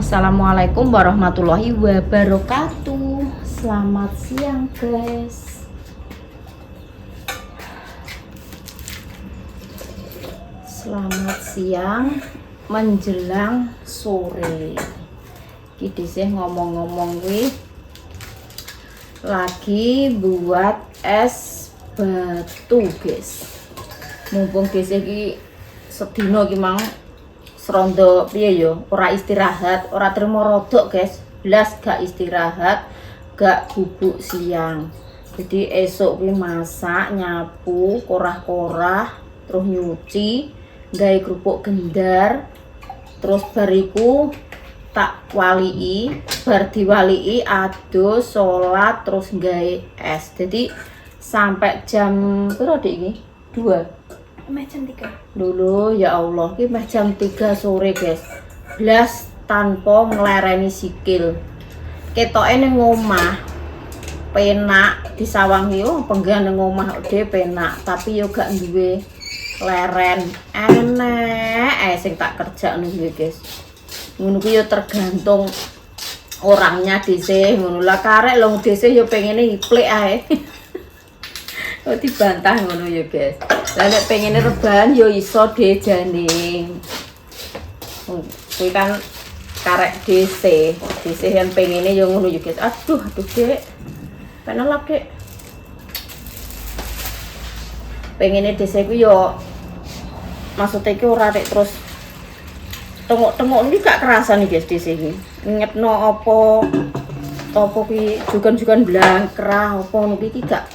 Assalamualaikum warahmatullahi wabarakatuh. Selamat siang guys. Selamat siang menjelang sore. Kita sih ngomong-ngomong lagi buat es batu guys. Mumpung guys iki sedina iki mang serondo piye yo, ora istirahat, ora terima rodok guys, blas gak istirahat, gak bubuk siang. Jadi esok kuwi masak, nyapu, korah-korah, terus nyuci, gawe kerupuk gendar, terus bariku tak walii, bar diwalii adus, sholat, terus gawe es. Jadi sampai jam berapa ini? 2 jam 3 dulu ya Allah, ini jam 3 sore guys, blas tanpa ngelereni sikil. Ketoke ning omah penak disawang yo, penggan ning omah dhewe penak, tapi yo gak duwe leren enek sing tak kerjakno kuwi guys. Ngono kuwi yo tergantung orangnya dhisik ngono lah. Karek lho dhisik yo pengene iplek ae. Oh dibantah ngono ya guys. Lah nek pengene rebahan ya iso dejane. Kuwi kan karek DC yang pengene ya ngono ya guys. Aduh Dek. Penelap Dek. Pengene DC ku ya maksudnya ki ora rek terus tengok-tengok iki gak kerasa nih guys DC iki. Ngetno apa kuwi jugan-jugan blangkrah apa ngono iki gak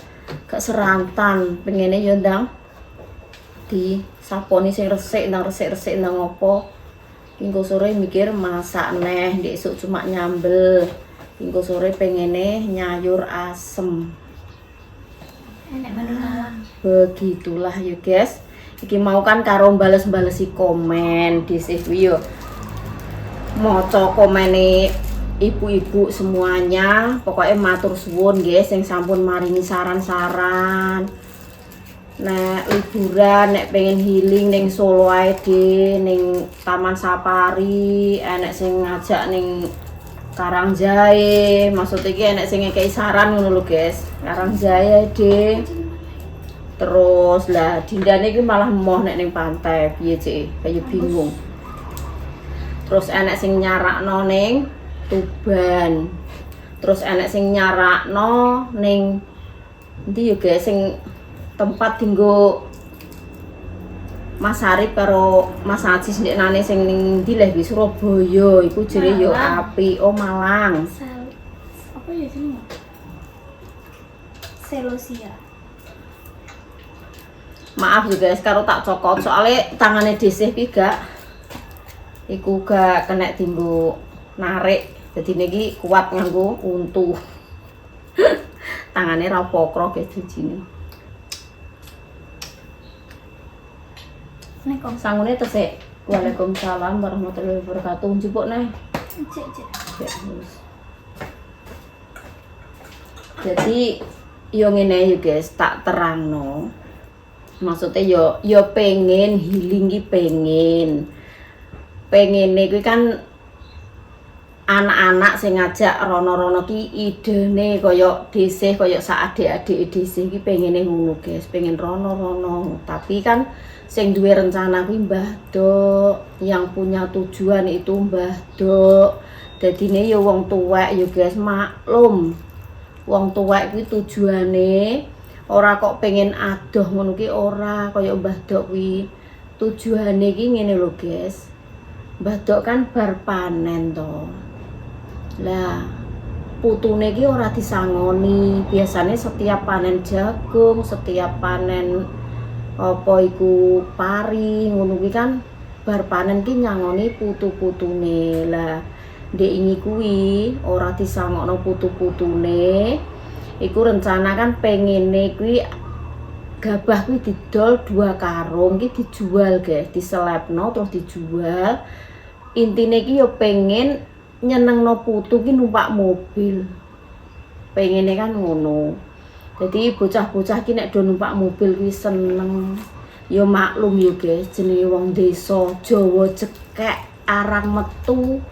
serantan. Pengene yo ndang di saponi sing resik ndang resik-resik ndang opo. Engko sore mikir masak neh, ndek esuk cuma nyambel. Engko sore pengene nyayur asem. enek malam. Begitulah ya guys. Iki mau kan karo bales-balesi komen di kuwi yo. Maca komene ibu-ibu semuanya, pokoknya matur suwun guys yang sampun maringi saran-saran. Nek liburan, nek pengen healing ning Solo ae ning Taman Safari, enek sing ngajak ning Karangjae, maksudnya iki enek sing ngekei saran ngono lho guys. Karangjae de. Terus lah dindane iki malah emoh nek ning pantai, piye cek, kayak bingung. Terus enek sing nyarakno ning Tuban. Terus enek sing nyarakno ning ndi yo guys sing tempat tinggo Mas Arif karo Mas Ajis ndeknane sing ning ndi leh Surabaya iku jere yo apik. Oh Malang. Apa ya jenenge? Selosia. Maaf juga guys karo tak cokot soalnya tangane DC iki gak iku gak kena tinggo narik. Jadi niki kuat nganggo untu. Tangannya rapokro guys dijine. Assalamualaikum. Sangune tesik. Waalaikumsalam warahmatullahi wabarakatuh. Njupuk neh. Cek. Jadi yo ngene yo guys, tak terangno. Maksudnya yo pengen healing ki pengen kuwi kan anak-anak sing ngajak rono-rono ki idene kaya DC kaya sak adik-adik DC ki pengene ngono guys, pengen rono-rono. Tapi kan sing duwe rencana kuwi Mbah Dok, yang punya tujuan itu Mbah Dok. Dadine ya wong tuwek ya guys, maklum. Wong tuwek kuwi tujuane ora kok pengen adoh ngono ki ora kaya Mbah Dok kuwi. Tujuane ki ngene lho guys. Mbah Dok kan bar panen to. Lah putune ki ora disangoni. Biasanya setiap panen jagung, setiap panen apa iku pari ngono kuwi kan bar panen ki nyangoni putu-putune. Lah ndek ini kuwi ora disangokno putu-putune. Iku rencana kan pengene kuwi gabah kuwi didol 2 karung ki dijual guys, diselepno terus dijual. Intine ki yo pengen nyenengno putu ki numpak mobil. Pengene kan ngono. Jadi bocah-bocah ki nek do numpak mobil ki seneng. Yo maklum yo guys, jenenge wong desa Jawa cekek arang metu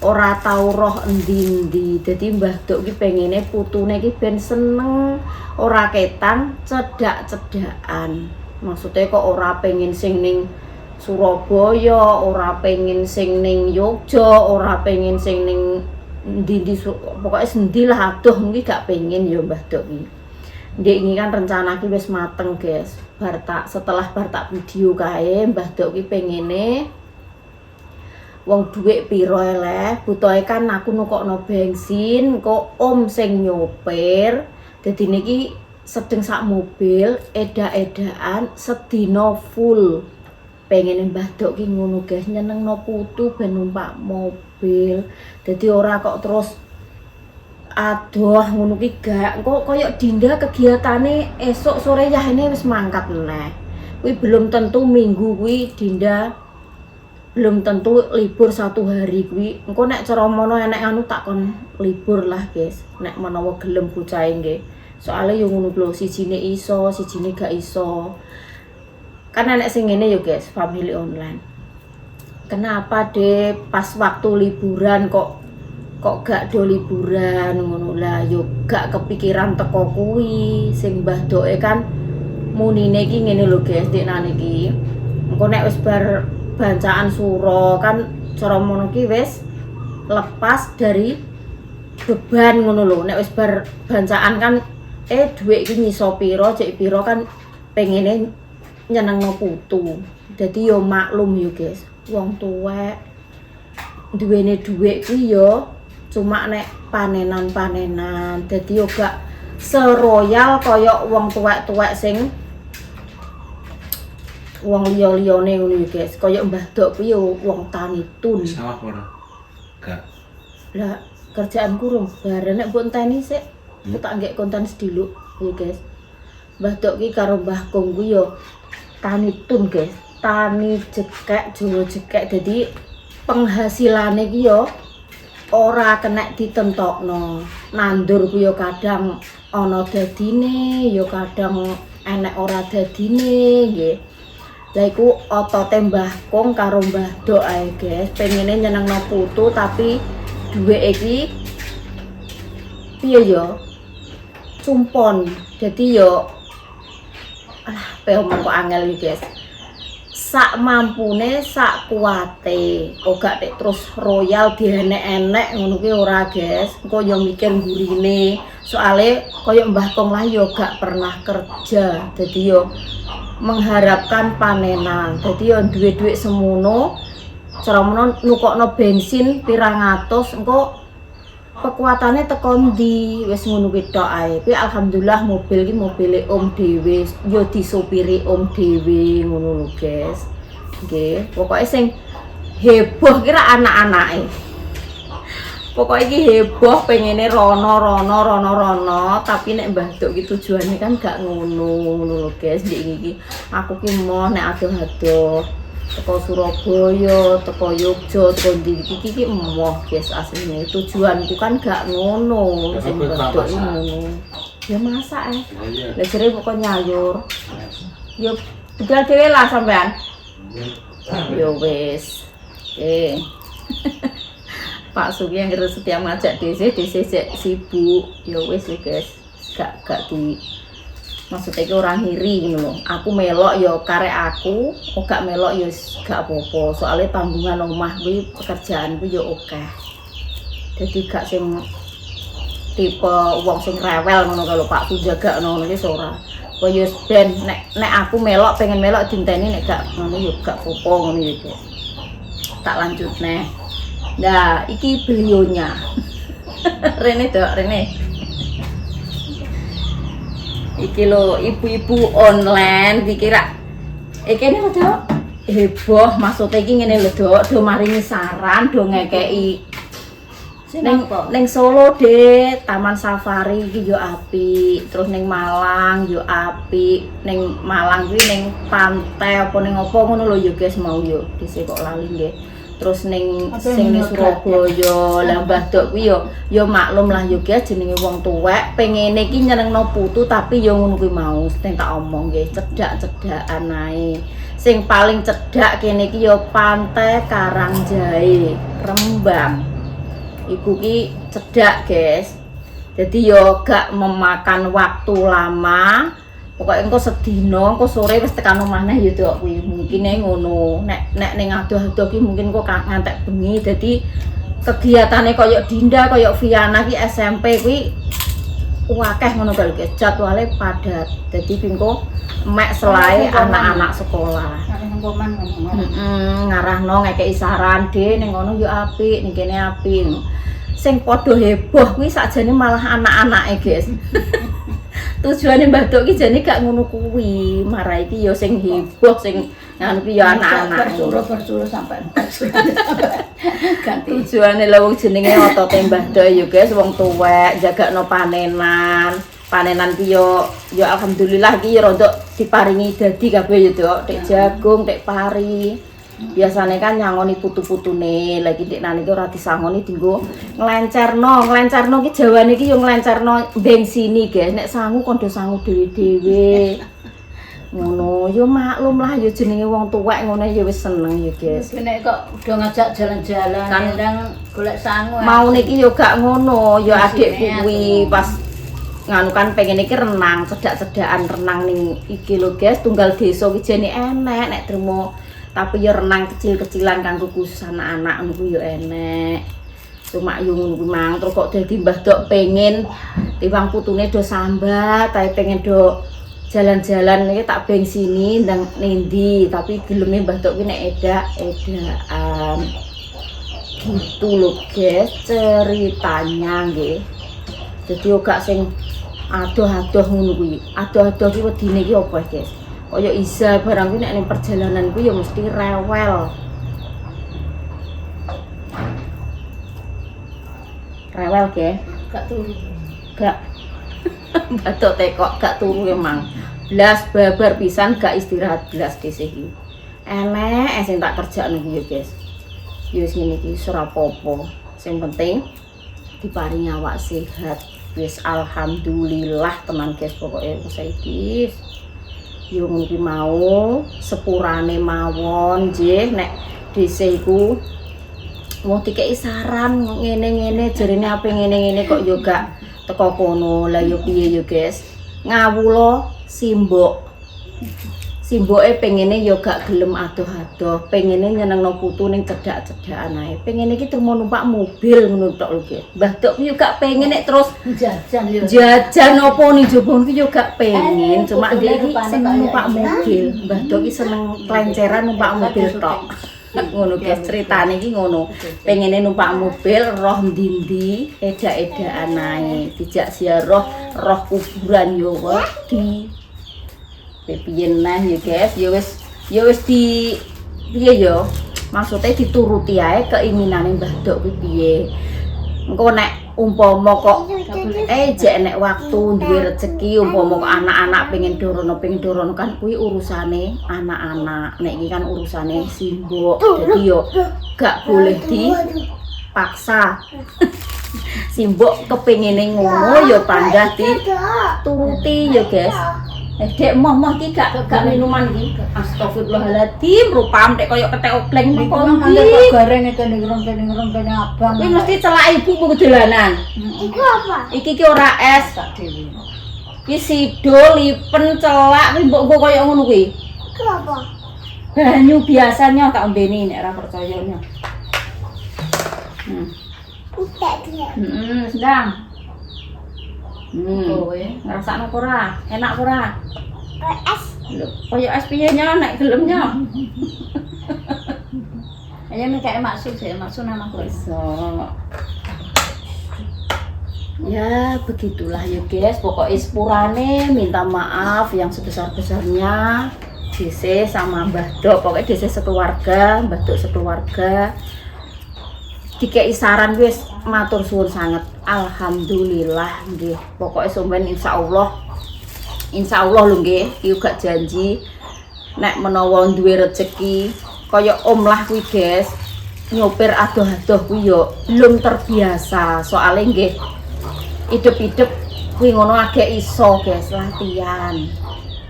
ora tau roh endi-endi. Dadi Mbah Duk ki pengene putune ki ben seneng, ora ketang cedak-cedakan. Maksudnya kok ora pengen sing ning Surabaya, ora pengen sing ning Yogya, ora pengen sing ning ndi-ndi pokoke sendi lah adoh iki gak pengen ya Mbah Duk ki. Ndek ini kan rencana ki wis mateng, guys. Setelah bar tak video kae Mbah Duk ki pengene wong dhuwit piro eleh, butuhe kan aku nukokno bensin, kok om sing nyopir. Dadi niki sedeng sak mobil, edak-edakan sedina full. Pengen Mbah Duk ki ngono guys, nyenengno putu ben numpak mobil. Dadi ora kok terus aduh ngono ki gak. Kok koyo Dinda kegiatane esok sore yahene wis mangkat meneh. Kuwi belum tentu minggu kuwi Dinda belum tentu libur 1 hari kuwi. Engko nek cara mono enek anu tak kon libur lah guys. Nek menawa gelem bocahe nggih. Soale yo ngono lho, sijine iso, sijine gak iso. Kan enek sing ngene yo guys, family online. Kenapa deh pas waktu liburan kok gak do liburan ngono lah, yo gak kepikiran teko kuwi. Sing Mbah Duke kan munine iki ngene lho guys, deknane iki. Engko nek wis bar bancaan suro kan cara mono ki wis lepas dari beban ngono lho. Nek wis bar bancaan kan dhuwit iki nyiso piro, cek piro kan pengene nyenengno putu. Dadi yo maklum yo guys, wong tuwek duwene dhuwit kuwi yo cuma nek panenan-panenan. Dadi yo gak seroyal kaya wong tuwek-tuwek sing wong liya-liyane ngono iki guys. Kaya Mbah Duk kuwi yo wong tani tun. Sawah ora? Gak. Lah kerjaan kurung bareng nek mbok enteni sik. Aku tak nggek konten sediluk ya guys. Mbah Duk ki karo Mbah Kong kuwi yo tani tun guys. Tani jekek, Jawa jekek. Dadi penghasilane ki yo ora kena ditentokno. Nandur ku yo kadang ana dadine, yo kadang enek ora dadine nggih. Lah iku otote Mbah Kong karo Mbah Duk ae guys, pengene nyenengno putu tapi duwe iki piye yo cumpon. Jadi yo omong kok angel iki guys. Sak mampune, sak kuwate. Kok gak terus royal dienek-enek ngono ki ora guys. Engko yo mikir gurine. Soale koyo Mbah Kong lah yo gak pernah kerja. Jadi yo mengharapkan panenan. Jadi yo duwe-duwe semono, cara mono nukokno bensin pirang atus, engko kekuatannya teko ndi wis ngono kuwi tok ae. Kuwi alhamdulillah mobil ki mobile om dhewe, yo disopiri om dhewe ngono lho guys. Nggih, pokoke sing heboh kira anak-anake. Pokoke iki heboh pengene rono, tapi nek Mbah Duk ki tujuane kan gak ngono lho guys. Ndek iki aku ki mau nek adoh-adoh teko Surabaya, teko Yogya, teko ndi iki emoh guys asline. Tujuanku kan gak ngono, sing Mbah Duk ngono. Ya masak Lah jere kok nyayur. Yo tinggal dhewe lah sampean. Yo wis. Pak Sugi yang setiap ngajak DC sibuk. Yo wis guys. Gak di maksudnya ki orang ngiri ngono. Aku melok yo karek aku, gak melok yo gak apa-apa. Soalnya tanggungan omah kuwi pekerjaanku yo akeh. Jadi gak sing tipe wong sing rewel ngono kalau Pak Sujaga ngono iki ora. Kaya ben nek aku melok pengen melok dinteni nek gak ngono yo gak apa-apa ngono iki. Tak lanjut neh. Nah, iki beliaunya. Rene Dok, Rene. Iki lho ibu-ibu online dikira iki ne Dok heboh, maksudnya iki ngene lho Dok, do maringi saran, do ngekeki ning Solo deh, Taman Safari iki yo apik, terus ning Malang yo apik, ning Malang kuwi ning pantai apa ning apa ngono lho yo guys mau yo dhisik kok lali nggih. Terus ning sing Surabaya lah Mbah Duk kuwi yo maklum lah yo guys jenenge wong tuwek pengene iki nyenengno putu tapi yo ngono kuwi mau sing tak omong nggih cedak-cedakan ae. Sing paling cedak kene iki yo Pantai Karangjae, Rembang. Iku ki cedak, guys. Jadi yo gak memakan waktu lama. Pokoknya engko sedina, engko sore wis tekan omah neh yo dok kuwi. Mungkin ngono. Nek ning adoh-adoh ki mungkin kok ngantek bengi. Dadi kegiatane koyo Dinda, koyo Viana ki SMP kuwi akeh ngono lho guys. Jadwale padat. Dadi pingko mek selae anak-anak sekolah. Ngarahno ngekeki saran de ning ngono yo apik, ning kene apik. Sing padha heboh kuwi sakjane malah anak-anake, guys. Tujuane Mbah Dok ki jane gak ngono kuwi. Marah iki yo sing heboh sing ngono ki yo anak-anak. Bersuruh sampai ganti. Tujuane lha wong jenenge otote Mbah Dok yo guys, wong tuwek jagakno panenan. Panenan ki yo alhamdulillah ki rodok diparingi dadi kabeh yo Dok, tek jagung, tek pari. Biasane kan nyangoni putu-putune, lagi nek nane ki ora disangoni dienggo nglencerno ki jawane ki yo nglencerno bengsini guys. Nek sangu kondo sangu dhewe-dhewe. Ngono yo maklum lah yo jenenge wong tuwek ngono yo wis seneng yo guys. Nek kok udah ngajak jalan-jalan ndang golek sangu. Mau niki yo gak ngono, yo adikku kuwi pas nganu kan pengen iki renang, cedak-cedakan renang ning iki lho guys, tunggal desa ki jane enek nek trimo. Tapi ya renang kecil-kecilan kanggo khusus anak-anak niku ya enek. Cuma yo ngono kuwi mang terus kok dadi Mbah Dok pengen timbang putune do sambat, tapi pengen do jalan-jalan iki tak bengsini ndang nendi, tapi geleme Mbah Dok ki nek edak-edakan. Gitu lho guys ceritanya nggih. Dadi yo gak sing adoh-adoh ngono kuwi. Adoh-adoh ki wedine ki apa guys? Kaya Iza barang kuwi nek ning perjalanan kuwi ya mesti rewel. Rewel ke? Gak turu. Gak. Batok tekok gak turu emang. Blas babar pisan gak istirahat blas dhisik iki. Enek sing tak kerjakno iki ya, guys. Ya wis ngene iki ora apa-apa. Sing penting diparingi awak sehat. Wis alhamdulillah tenan guys pokoke saiki. Yo mungkin mau sepurane mawon nggih nek dhisik iku mau dikeki saran ngene-ngene jarene ape ngene-ngene kok yo gak teko kono. Lah yo piye yo guys, ngawula simboke pengene yo gak gelem adoh-adoh, pengene nyenengno putu ning cedak-cedakan ae. Pengene iki terus numpak mobil ngono tok lho guys. Mbah Dok yo gak pengen nek terus jajan opo ning jaba iki yo gak pengen, cuma dia iki seneng numpak mobil. Mbah Dok iki seneng klenceran numpak mobil tok. Ngono guys ceritane iki ngono. Pengene numpak mobil roh ndi-ndi edak-edakan ae. Dijak ziarah roh kuburan yo wedi. Piye nah ya guys, ya wis di piye yo? Maksudnya dituruti ae keinginane Mbah Dok kuwi piye. Engko nek umpama kok jek nek waktu duwe rezeki umpama kok anak-anak pengen dorono kan kuwi urusane anak-anak. Nek iki kan urusane simbok. Dadi yo gak boleh dipaksa. Simbok kepengine ngono yo panggah dituruti yo guys. Dek moh iki gak minuman iki. Astagfirullahaladzim, rupam dek koyo ketek opleng Iku kok nang iki. goreng kene ngrong abang. Kuwi mesti celak ibu ku dolanan. Iku apa? Iki ki ora es. Tak dhewe. Ki sido lipen celak kuwi mbok koyo ngono kuwi. Iku apa? Banyu biasanya tak ombeni nek ora percaya nya. Utek dia. Sedang. Kowe Ngrasakno apa ora? Enak apa ora? Es. Lho, koyo es piye nya nek gelem nya? ayo nek kayak maksud nama kowe. Iso. Ya begitulah ya guys, pokoknya sepurane minta maaf yang sebesar-besarnya DC sama Mbah Dok, pokoknya DC sekeluarga, Mbah Dok sekeluarga. Dikei saran wis matur suwun sangat. Alhamdulillah nggih. Pokoke sampeyan insyaallah lho nggih, iki gak janji nek menawa duwe rezeki kaya om lah kuwi guys. Nyopir adoh-adoh kuwi yo belum terbiasa. Soale nggih hidup-hidup kuwi ngono agek iso guys, latihan.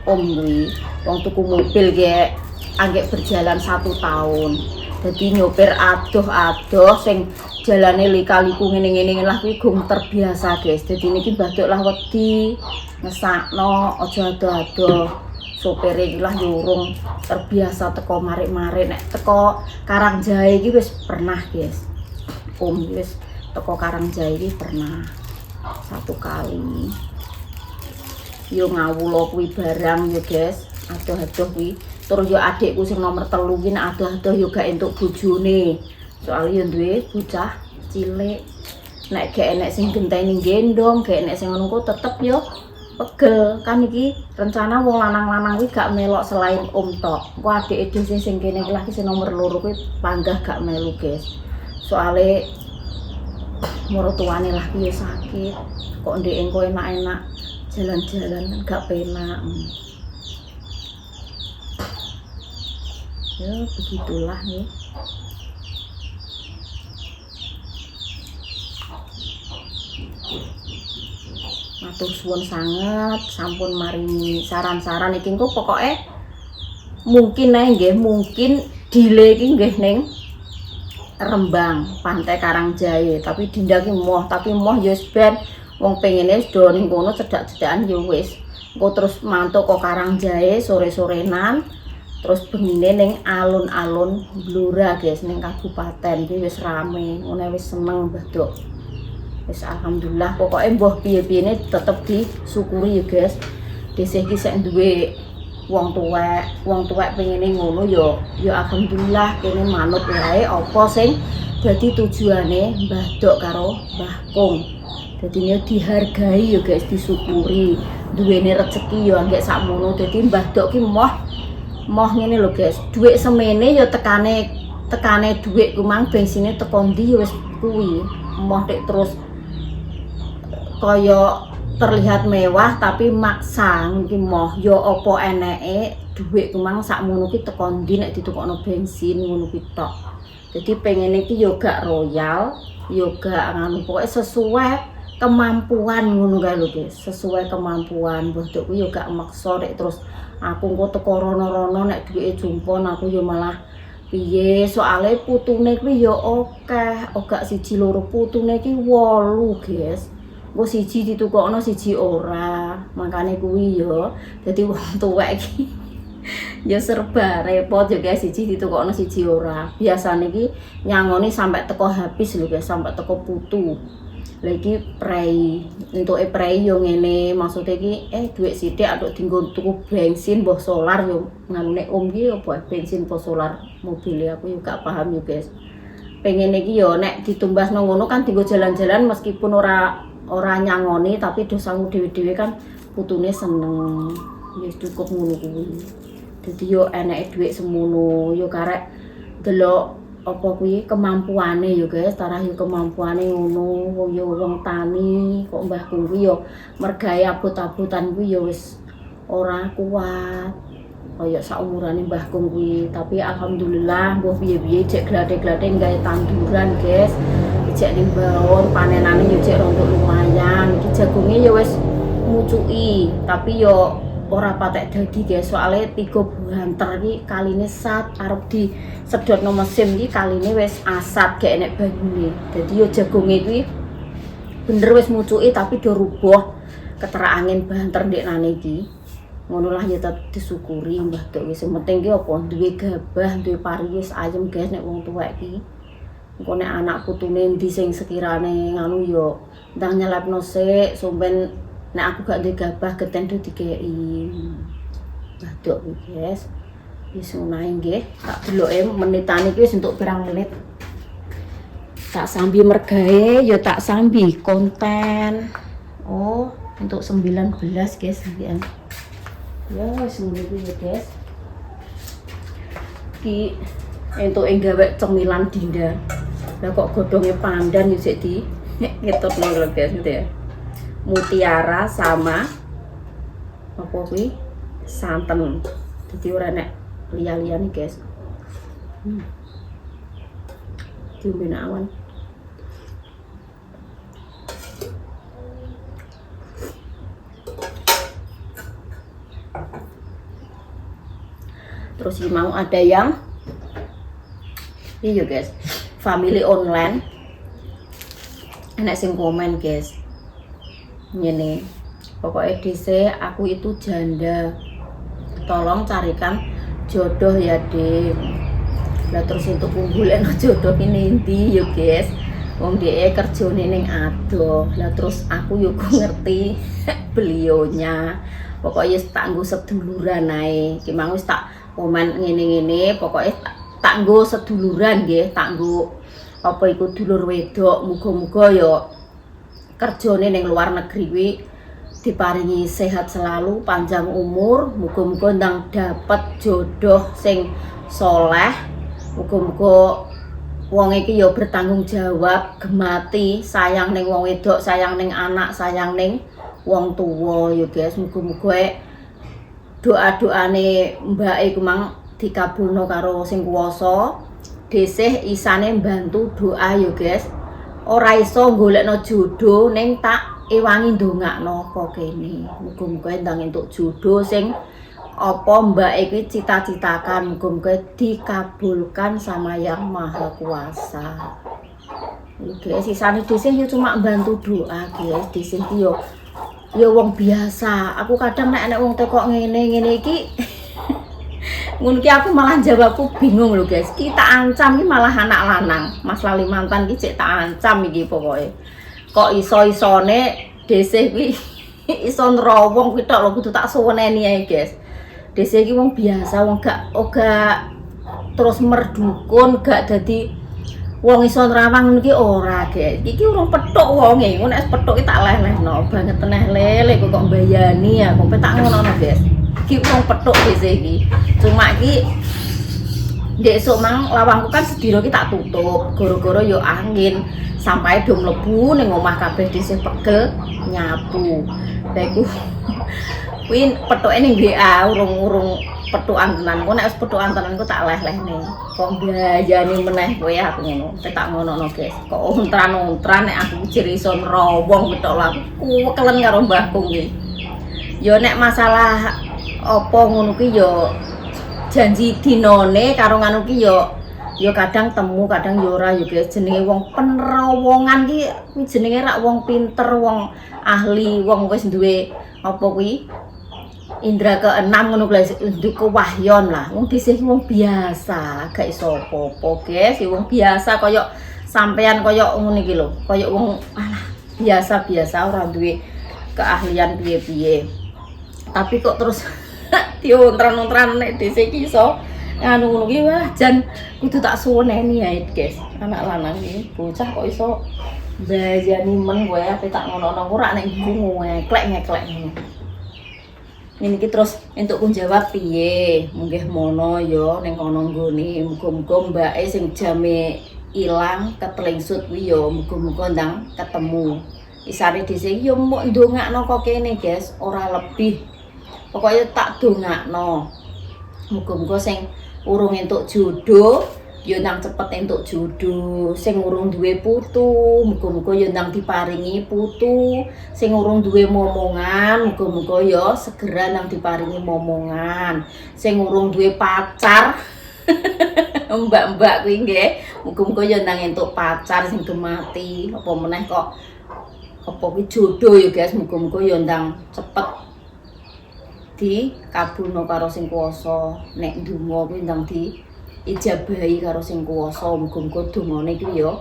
Om kuwi wong tuku mobil nggih anggek berjalan 1 tahun. Dadi nyopir adoh-adoh sing jalane lika-liku ngene-ngene lah kuwi gum terbiasa guys. Dadi niki Mbah Duk lah wedi ngesakno aja adoh-adoh. Sopire iki lah nyurung terbiasa teko marik-marik nek teko Karangjae iki wis pernah guys. Wis teko Karangjae iki pernah 1 kali. Yo ngawula kuwi barang yo guys. Adoh-adoh kuwi. Terus yo adikku sing nomor 3 ki nek adoh-adoh yo gak entuk bojone. Soale yo duwe bocah cilik. Nek gak enek sing genteni gendong, gak enek sing ngono ku tetep yo pegel. Kan iki rencana wong lanang-lanang kuwi gak melok selain tok. Engko adike dhewe sing kene iki lagi sing nomor 2 kuwi panggah gak melu, guys. Soale mertuane lah piye sakit. Kok ndek engko enak-enak jalan-jalan kan gak penak. Ya begitulah nih. Matur suwun sangat sampun maringi saran-saran iki engko pokoke mungkin ae nggih mungkin dile iki nggih ning Rembang Pantai Karangjae tapi Dinda ki moh tapi moh ya wis ben wong pengene do ning kono cedak-cedakan ya wis engko terus mantuk kok Karangjae sore-sorenan terus bengine ning alun-alun Blora guys ning kabupaten iki wis rame ngene wis seneng Mbah Duk. Wis alhamdulillah pokoke mbah piye-piyene tetep disyukuri ya guys. Desih iki sik duwe wong tuwek pengene ngono ya alhamdulillah kene manut wae apa sing dadi tujuane Mbah Duk karo Mbah Kung. Dadi dihargai ya guys, disyukuri. Duwene rezeki ya anggek sakmono. Dadi Mbah Duk ki moh ngene lho guys, dhuwit semene ya tekane dhuwit ku mang bensine teko ndi ya wis kuwi. Moh nek terus kaya terlihat mewah tapi maksa iki moh ya apa eneke dhuwit ku mang sakmono ki teko ndi nek ditukokno bensin ngono ki tok. Jadi pengen iki ya gak royal, ya gak ngono pokoke sesuai kemampuan ngono kae lho guys, sesuai kemampuan. Mbah Duk ku ya gak maksa nek terus aku engko teko rono-rono nek duwike jumpon aku ya malah piye soale putune kuwi ya akeh, gak 1 2 putune ki 8 guys. Engko siji ditukokno siji ora. Makane kuwi ya dadi wong tuwek iki ya serba repot ya guys, siji ditukokno siji ora. Biasane iki nyangoni sampai teko habis lho guys, sampai teko putu. Lagi prei entuke prei yo ngene maksude iki dhuwit sithik atuk dienggo tuku bensin mbah solar yo nganune om iki opo bensin apa solar mobil aku yo gak paham yo guys. Pengen iki yo nek ditumbasno ngono kan dienggo jalan-jalan meskipun ora nyangoni tapi dosamu dhewe-dhewe kan putune seneng. Wis cukup ngono kuwi. Dadi yo eneke dhuwit semono yo karek delok apa kuwi kemampuane ya guys, tarah yo kemampuane ngono wong yo wong tani kok Mbah Kung kuwi yo mergawe abot-abotan kuwi yo wis ora kuat kaya saumurane Mbah Kung kuwi. Tapi alhamdulillah mbah piye-piye cek glade-glade gawe tanduran guys, cek ning baon panenane yo cek rontok lumayan. Iki jagonge yo wis mucuki tapi yo ora patek dadi guys, soalnya 3 buanter iki kaline sat arep di sedotno mesin iki kaline wis asat gak enek banyune. Dadi yo jagonge kuwi bener wis mucuki tapi do rubuh keterak angin banter ndeknane iki. Ngono lah ya tetep disyukuri Mbah Duk wis penting ki apa duwe gabah, duwe pari wis ayem guys nek wong tuwek iki. Engko nek anak putune ndi sing sekirane nganu yo ndang nyelepno sik somben nek aku gak duwe gabah geten do dikei. Mbah Duk iki guys. Wis ngono nggih, tak deloke menitane iki wis entuk pirang menit. Tak sambi mergae ya tak sambi konten. Oh, untuk 19 guys iki. Ya wis ngono iki guys. Ki entuk gawe cemilan Dinda. Lah kok godhonge pandan yo sik di ngetutno lho guys gitu ya. Mutiara sama apa kuwi santen. Dadi ora nek liya-liyane guys. Diombe awan. Terus ini mau ada yang Iya guys, family online enak sing komen guys. Ngene, pokoknya DC aku itu janda, tolong carikan jodoh ya deh. Lah terus untuk kumpulin jodoh ini ndi yo guys, wong dia kerjane ning adoh. Lah terus aku yo ngerti beliaunya, pokoknya tak nggo seduluran ae. Ki mang wis tak komen ngene-ngene, pokoknya tak nggo seduluran nggih, tak nggo apa iku dulur wedok, muga-muga yo kerjane ning luar negeri kuwi diparingi sehat selalu, panjang umur, muga-muga ndang dapet jodoh sing soleh, muga-muga wong iki yo bertanggung jawab, gemati, sayang ning wong wedok, sayang ning anak, sayang ning wong tuwa yo guys. Muga-muga doa-doane mbak iku mang dikabulno karo sing kuwasa. Desih isane mbantu doa yo guys. Ora iso golekno jodoh ning tak ewangi ndongakno apa kene. Muga-muga ndang entuk jodoh sing apa mbak iki cita-citakan, muga-muga dikabulkan sama Yang Maha Kuasa. Guys, sisane desih yo cuma mbantu doa guys. Desih ki yo wong biasa. Aku kadang nek wong tekok ngene iki ngono ki aku malah jawabku bingung lho guys. Ki tak ancam ki malah anak lanang. Mas Lalimantan ki cek tak ancam iki pokoke. Kok iso-isone desih kuwi iso nrowong kuwi tok lho, kudu tak suweneni ae guys. Desih iki wong biasa, wong gak terus merdukun, gak dadi wong iso nrawang ngono ki ora guys. Iki urung petuk wonge. Ngono nek petuk ki tak lelehno banget teneh lele kok mbayani ya. Kok tak ngono guys. Ki wong petuk desih iki. Cuma iki ndek esuk mang lawangku kan sedina ki tak tutup gara-gara yo angin sampai do mlebu ning omah kabeh desih pegel nyapu. Lah iku kuwi petuke ning WA urung petukan tenan. Kok nek wis petukan tenan ku tak leh-lehne. Kok mbayani meneh kowe aku ngono. Tak ngono guys. Kok untran-untran nek aku jir iso nrowong ketok lho aku kelen karo mbahku iki. Yo nek masalah apa ngono ki yo janji dinone karo nganu ki yo kadang temu kadang yo ora yo guys. Jenenge wong penrowongan ki jenenge rak wong pinter, wong ahli, wong wis duwe apa kuwi indra keenam ngono guys, nduk kewahyon lah. Wong disih wong biasa, gak iso apa-apa guys. Wong biasa koyo sampean koyo ngono iki lho, koyo wong alah biasa-biasa ora duwe keahlian piye-piye. Tapi kok terus diontran-ontran nek dhisik iki iso anu ngono ki wah jan kudu tak suweneni ae guys. Anak lanang iki bocah kok iso mbayani men kowe ape tak ngono-ngono ora nek ngeklek-ngeklek ngono. Ini ki terus entuk jawab piye? Munggih mono ya ning kono nggone. Muga-muga mbake sing jame ilang ketelingsut kuwi ya muga-muga ndang ketemu. Isane dhisik yo mok ndongakno kok kene guys, ora lebih. Pokoknya tak dongakno. Muga-muga sing urung entuk jodoh ya ndang cepet entuk jodoh. Sing urung duwe putu, muga-muga ya ndang diparingi putu. Sing urung duwe momongan, muga-muga ya segera ndang diparingi momongan. Sing urung duwe pacar, mbak-mbak kuwi nggih, muga-muga ya ndang entuk pacar sing gemati. Apa meneh kok apa kuwi jodoh ya guys, muga-muga ya ndang cepet dikabulno karo sing kuwasa. Nek ndonga kuwi ndang diijabahi karo sing kuwasa, muga-muga dongane kuwi ya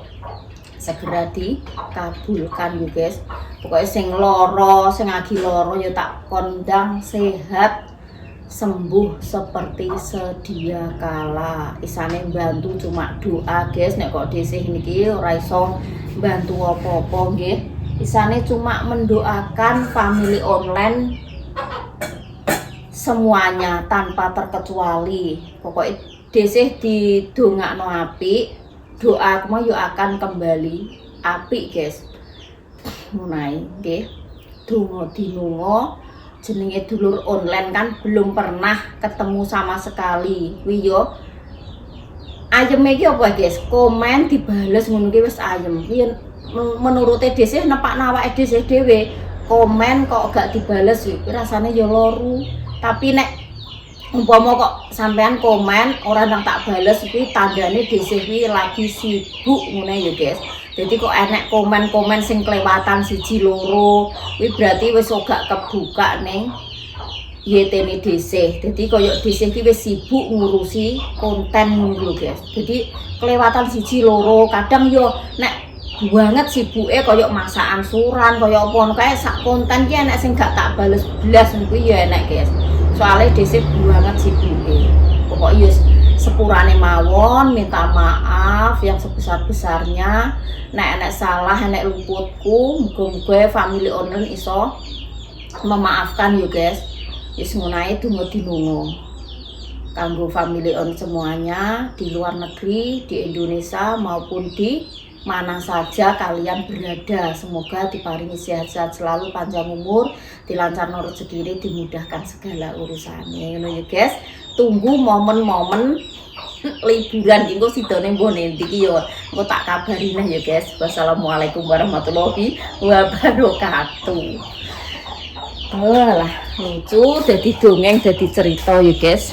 segera dikabulkan ya guys. Pokoknya sing lara, sing lagi lara ya tak kondang sehat sembuh seperti sedia kala. Isane bantu cuma doa guys. Nek kok desih niki ora iso bantu apa-apa nggih. Isane cuma mendoakan family online semuanya tanpa terkecuali. Pokoknya desih didongakno apik, doa aku yo akan kembali apik guys. Mulai nggih. Donga dinunga jenenge dulur online kan belum pernah ketemu sama sekali. Kuwi yo ayem iki apa guys? Komen dibales ngono ki wis ayem. Kuwi menurute desih nepakno awake desih dhewe. Komen kok gak dibales yo rasane yo loru. Tapi nek umpama kok sampean komen ora nang tak bales kuwi tandane dhisik kuwi lagi sibuk ngene ya guys. Jadi kok enek komen-komen sing kelewatan siji loro kuwi berarti wis gak kebuka ning YT-ne dhisik. Jadi koyo dhisik iki wis sibuk ngurusi konten ngono lho guys. Jadi kelewatan siji loro kadang yo nek banget sibuke koyo masakan suran koyo apa kae sak konten ki enek sing gak tak bales blas kuwi ya enek guys. Soalnya dhisik banget sibuke. Pokoknya sepurane mawon minta maaf yang sebesar-besarnya. Nek enek salah, enek luputku, muga-muga family online iso memaafkan yo guys. Wis ngono ae donga dinungo. Kanggo family on semuanya di luar negeri, di Indonesia maupun di mana saja kalian berada, semoga diparingi sehat-sehat selalu, panjang umur, dilancarkan rezeki, dimudahkan segala urusannya. Ngono ya guys. Tunggu momen-momen liburan iki kok sidone mbok endi iki ya. Engko tak kabari nah ya guys. Wassalamualaikum warahmatullahi wabarakatuh. Walah, lucu dadi dongeng dadi cerita ya guys.